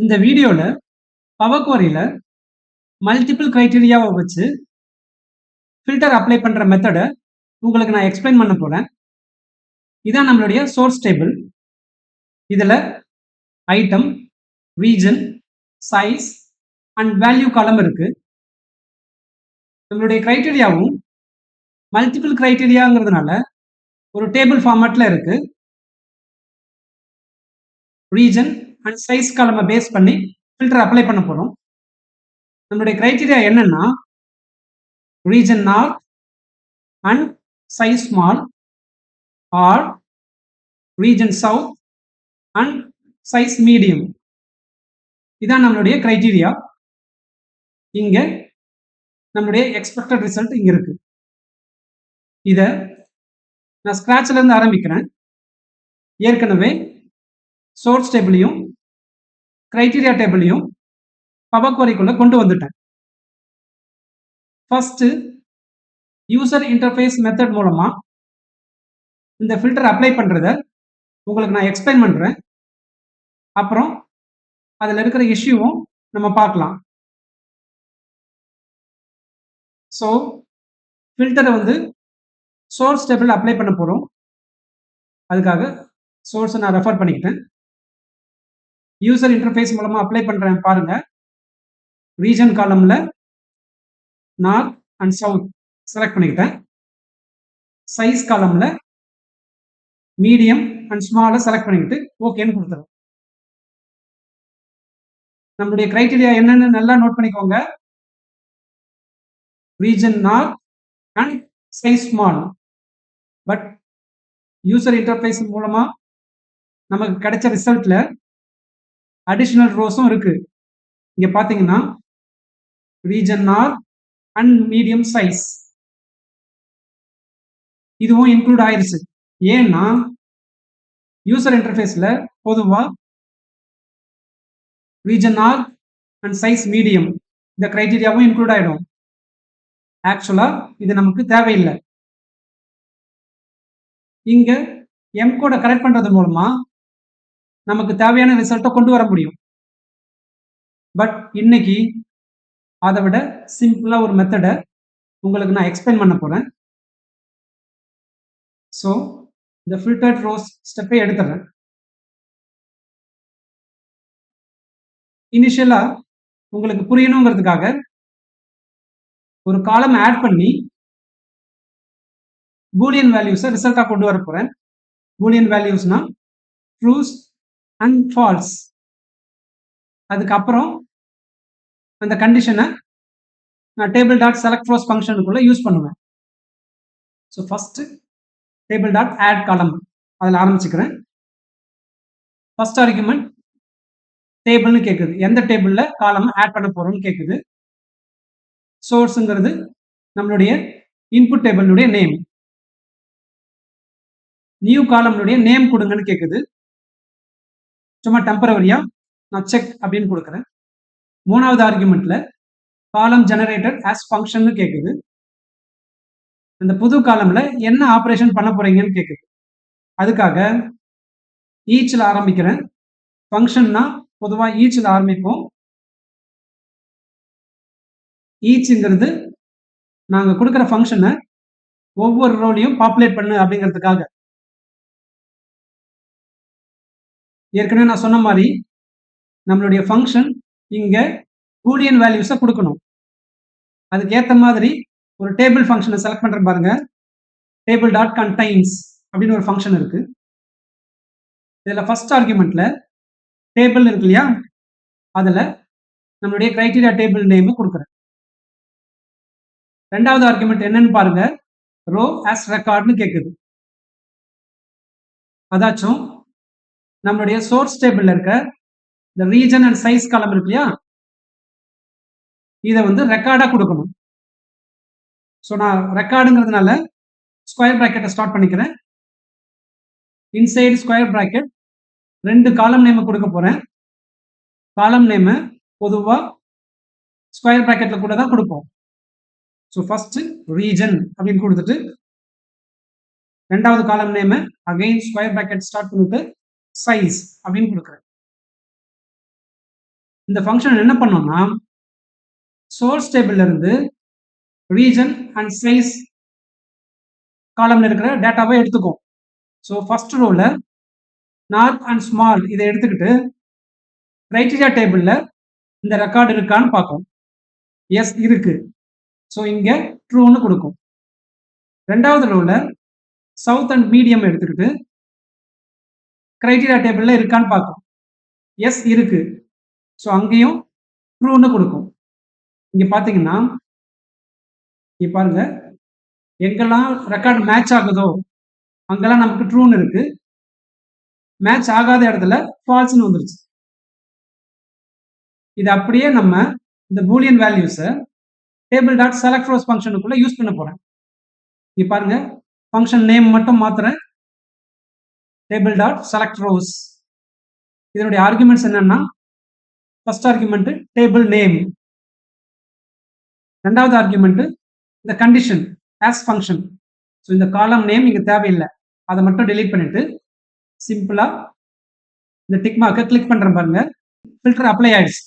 இந்த வீடியோல power குவரியில multiple கிரைட்டீரியாவை வச்சு ஃபில்டர் அப்ளை பண்ற மெத்தட உங்களுக்கு நான் எக்ஸ்பிளைன் பண்ண போறேன். இதான் நம்மளுடைய சோர்ஸ் டேபிள். இதுல item, region, size and value காலம் இருக்கு. நம்மளுடைய கிரைட்டீரியாவும் மல்டிபிள் கிரைட்டீரியாங்கிறதுனால ஒரு டேபிள் ஃபார்மேட்ல இருக்கு. ரீஜன் அண்ட் சைஸ் காலமை பேஸ் பண்ணி ஃபில்டர் அப்ளை பண்ண போறோம். நம்மளுடைய கிரைட்டீரியா என்னன்னா region north and size small or region south and size medium. இதான் நம்மளுடைய கிரைட்டீரியா. இங்க நம்மளுடைய எக்ஸ்பெக்டட் ரிசல்ட் இங்க இருக்கு. இத நான் ஸ்கிராட்ச்ல இருந்து ஆரம்பிக்கிறேன். ஏற்கனவே சோர்ஸ் டேபிளையும் கிரைட்டீரியா டேபிளையும் பவர் குவரிக்குள்ள கொண்டு வந்துட்டேன். ஃபர்ஸ்ட் யூசர் இன்டர்ஃபேஸ் மெத்தட் மூலமா இந்த ஃபில்டர் அப்ளை பண்றத உங்களுக்கு நான் எக்ஸ்பிளைன் பண்றேன். அப்புறம் அதில் இருக்கிற இஷ்யூவும் நம்ம பார்க்கலாம். ஸோ ஃபில்டரை வந்து சோர்ஸ் டேபிள் அப்ளை பண்ண போகிறோம். அதுக்காக சோர்ஸை நான் ரெஃபர் பண்ணிக்கிட்டேன். யூசர் இன்டர்ஃபேஸ் மூலமாக அப்ளை பண்ணுறேன் பாருங்க. ரீஜன் காலம்ல நார்த் அண்ட் சவுத் செலக்ட் பண்ணிக்கிட்டேன். சைஸ் காலம்ல மீடியம் அண்ட் ஸ்மாலை செலக்ட் பண்ணிக்கிட்டு ஓகேன்னு கொடுத்துறோம். நம்மளுடைய கிரைட்டீரியா என்னன்னு நல்லா நோட் பண்ணிக்கோங்க. Region north and size small. But user interface மூலமா நமக்கு கிடைச்ச ரிசல்ட்ல அடிஷனல் ரோஸும் இருக்கு. இங்க பாத்தீங்கன்னா region north and medium size இதுவும் இன்க்ளூட் ஆயிருச்சு. ஏன்னா யூசர் இன்டர்ஃபேஸ்ல பொதுவா region north and size medium இந்த கிரைட்டீரியாவும் இன்க்ளூட் ஆயிடும். ஆக்சுவலா இது நமக்கு தேவையில்லை. இங்க எம் கோட கரெக்ட் பண்றது மூலமா நமக்கு தேவையான ரிசல்ட்டை கொண்டு வர முடியும். பட் இன்னைக்கு அதை விட சிம்பிளா ஒரு மெத்தடை உங்களுக்கு நான் எக்ஸ்பிளைன் பண்ண போறேன். ஸோ இந்த ஃபில்டர்ட் ரோஸ் ஸ்டெப்பை எடுத்துறேன். இனிஷியலா உங்களுக்கு புரியணுங்கிறதுக்காக ஒரு காலம் ஆட் பண்ணி பூலியன் வேல்யூஸை ரிசல்ட்டா கொண்டு வர போறேன். பூலியன் வேல்யூஸ்னா ட்ரூஸ் அண்ட் ஃபால்ஸ். அதுக்கப்புறம் அந்த கண்டிஷனை நான் டேபிள் டாட் செலக்ட் ரோஸ் ஃபங்க்ஷனுக்குள்ள யூஸ் பண்ணுவேன். So first table dot add column அதில் ஆரம்பிச்சுக்கிறேன். ஃபர்ஸ்ட் ஆர்குமெண்ட் டேபிள்னு கேட்குது. எந்த டேபிள்ல காலம் ஆட் பண்ண போறோம்னு கேட்குது. சோர்ஸுங்கிறது நம்மளுடைய இன்புட் டேபிளுடைய நேம். நியூ காலம்னுடைய நேம் கொடுங்கன்னு கேட்குது. சும்மா டெம்பரவரியா நான் செக் அப்படின்னு கொடுக்குறேன். மூணாவது ஆர்குமெண்ட்ல காலம் ஜெனரேட்டட் ஆஸ் ஃபங்க்ஷன் கேட்குது. அந்த புது காலம்ல என்ன ஆப்ரேஷன் பண்ண போறீங்கன்னு கேட்குது. அதுக்காக ஈச்ல ஆரம்பிக்கிறேன். ஃபங்க்ஷன்னா பொதுவா ஈச்ல ஆரம்பிப்போம். ஈச்ங்கிறது நாங்க கொடுக்குற ஃபங்க்ஷனை ஒவ்வொரு ரோலையும் பாப்புலேட் பண்ணு அப்படிங்கிறதுக்காக. ஏற்கனவே நான் சொன்ன மாதிரி நம்மளுடைய ஃபங்க்ஷன் இங்க பூலியன் வேல்யூஸை கொடுக்கணும். அதுக்கு ஏற்ற மாதிரி ஒரு டேபிள் ஃபங்க்ஷனை செலக்ட் பண்ற பாருங்க. டேபிள் டாட் கண்டைன்ஸ் அப்படின்னு ஒரு ஃபங்க்ஷன் இருக்கு. இதுல ஃபர்ஸ்ட் ஆர்குமெண்ட்ல டேபிள் இருக்கு இல்லையா, அதுல நம்மளுடைய கிரைட்டீரியா டேபிள் நேம் கொடுக்குறேன். ரெண்டாவது ஆர்குமெண்ட் என்னன்னு பாருங்க. ரோ ஆஸ் ரெக்கார்ட்னு கேட்குது. அதாச்சும் நம்மளுடைய சோர்ஸ் டேபிள்ல இருக்க இந்த ரீஜன் அண்ட் சைஸ் காலம் இருக்கு இல்லையா, இதை வந்து ரெக்கார்டா கொடுக்கணும். ஸோ நான் ரெக்கார்டுங்கிறதுனால ஸ்கொயர் பிராக்கெட்டை ஸ்டார்ட் பண்ணிக்கிறேன். இன்சைடு ஸ்கொயர் பிராக்கெட் ரெண்டு காலம் நேம் கொடுக்க போறேன். காலம் நேம் பொதுவா ஸ்கொயர் பிராக்கெட்ல கூட தான் கொடுப்போம். ஸோ ஃபர்ஸ்ட் ரீஜன் அப்படின்னு கொடுத்துட்டு ரெண்டாவது காலம் name again square bracket start பண்ணிட்டு சைஸ் அப்படின்னு கொடுக்குறேன். இந்த ஃபங்க்ஷன் என்ன பண்ணோம்னா சோர்ஸ் டேபிள்ல இருந்து ரீஜன் அண்ட் சைஸ் காலம்ல இருக்கிற டேட்டாவை எடுத்துக்கும். ஸோ ஃபர்ஸ்ட் ரோல நார்த் அண்ட் ஸ்மால் இதை எடுத்துக்கிட்டு கிரைட்டீரியா டேபிள்ல இந்த ரெக்கார்டு இருக்கான்னு பார்க்கும். எஸ் இருக்கு. ஸோ இங்க ட்ரூன்னு கொடுக்கும். ரெண்டாவது ரோல சவுத் அண்ட் மீடியம் எடுத்துக்கிட்டு கிரைட்டீரியா டேபிள்ல இருக்கான்னு பார்க்கும். எஸ் இருக்கு. ஸோ அங்கேயும் ட்ரூன்னு கொடுக்கும். இங்க பாத்தீங்கன்னா இங்க பாருங்க எங்கெல்லாம் ரெக்கார்டு மேட்ச் ஆகுதோ அங்கெல்லாம் நமக்கு ட்ரூன்னு இருக்கு. மேட்ச் ஆகாத இடத்துல ஃபால்ஸ்னு வந்துருச்சு. இது அப்படியே நம்ம இந்த பூலியன் வேல்யூஸை டேபிள் டாட் செலக்ட் ரோஸ் ஃபங்க்ஷனுக்குள்ள யூஸ் பண்ண போறேன். இங்க பாருங்க ஃபங்க்ஷன் நேம் மட்டும் மாத்துறேன். Table dot select rows. இதனுடைய ஆர்குமெண்ட்ஸ் என்னன்னா ஃபர்ஸ்ட் ஆர்குமெண்ட் டேபிள் நேம், ரெண்டாவது ஆர்குமெண்ட் இந்த கண்டிஷன் ஆஸ் ஃபங்க்ஷன். ஸோ இந்த காலம் நேம் இங்க தேவையில்லை, அதை மட்டும் டெலீட் பண்ணிட்டு சிம்பிளா இந்த டிக் மார்க்கை கிளிக் பண்றேன் பாருங்க, ஃபில்டர் அப்ளை ஆயிடுச்சு.